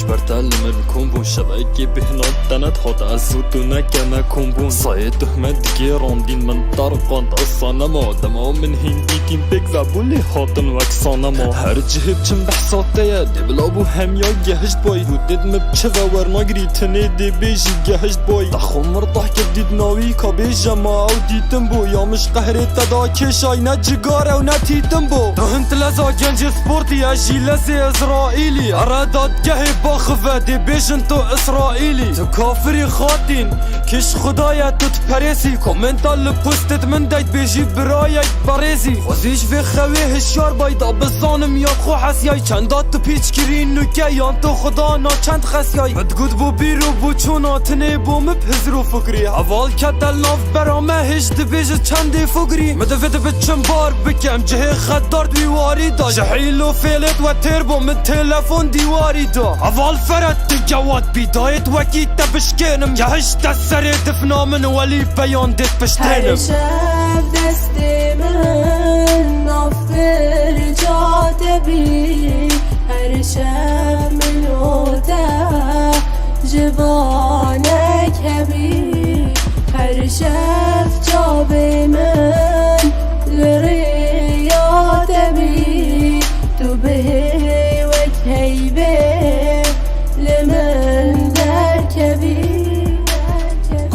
برتل من كومبون شبكي بهنا تنت هات عزوتنا كما كومبون صايد تهمت جيراندين من طرقان تصانا ما دما من هندي تيم بيك زبولي هاتن وكسانا ما هر جهب چم بحثات يا دبلابو هم يا جهشت باي ودد مبچه ورنا گريتني دي بيجي جهشت باي تخو مرضح كديد ناوي كابيجا ما او ديتم بو يا مش قهري تدا كشاي نجگاره و نتيتم بو دهنت لزا جنج سبورتي اجي لزي اسرائيلي ارداد جهي باخفه دي بيجن تو اسرائيلي تو كافري خاطين كش خدايا تو تبريسي كومنتال بوستت من دايت بيجي برايك باريزي وزيش في خويه الشار بايدا بزانم يا خو حسياي چندات تو پیچ کرین نوکیان تو خدا نا چند خسیای مدگود بو بیرو بو چوناتنه بو مبهزرو فکری اول کتل ناف برامه هجد بیج چندی فکری مدفت بچم بار بکم جه خدار دیواری دا جحیل و فیلت و تربو من تلفون دیواری دا اول فرد جواد بیدایت وکی تبشکنم جهش تسرت فنامن ولی بیان دیت پشتنم هر شب دست من نافر جاده بی هر شب منو ده جوانک هبی هر شب جاب من لریاده بی تو به وک هیبه لمن درکبی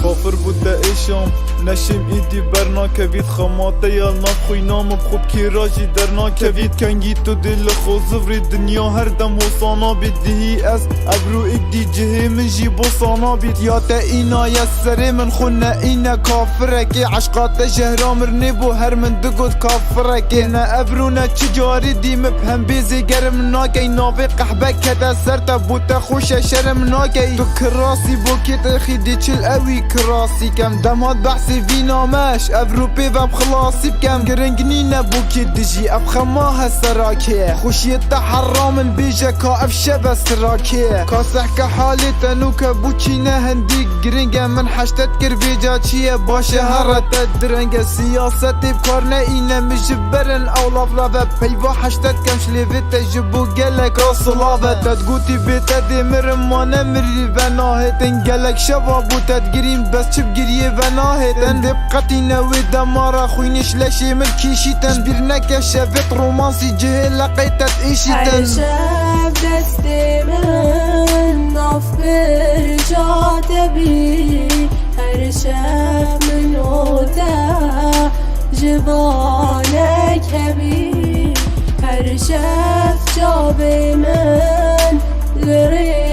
كافر بوده ايشام نشم ايدي برنا كبيت خماته يالنا خوي نام بخوب كيراجي درنا كبيت كنجي تو دل خو زفري الدنيا هردم وصانا بيت دهي اس ابرو اكدي جهي من جي بوصانا بيت يا تاينا يسري من خونا اينا كافركي عشقات جهرا مرنبو هر من دقود كافركي انا ابرونا تجاري دي مبهم بيزي قرم ناكي نافي قحبك كتا سرتا بوتا خوش شرم ناكي تو كراسي بوكيت اخي دي چل اوي كراسي كم دمات بحثي في نامش افروبي واب خلاصي بكم قرنقني نبوكي دجي افخماها سراكي خوشيتا حرام البيجا كاف شبه سراكي كاسح كحالي تنوكا بوچينا هنديك قرنقا من حشتت كرفيجا چيه باشا هرتت درنقا سياستي بكارنا اينا مجبرن اولاف لافا بيوا حشتت كمش ليفتا جبو قلق راصلافا تتقوتي بيتا دي مرمانا مري بناهتن قلق شبابو تتقرين بس چب قريه بناهتن دبقتي نوي دمارا خوينش لشي ملكيشيتن بيرنك شافت رومانسي جهي لقيتت هر ايشيتن شب دست من نافر جاده بی هر شب منو ده جوانک هبی هر شب جاب من لری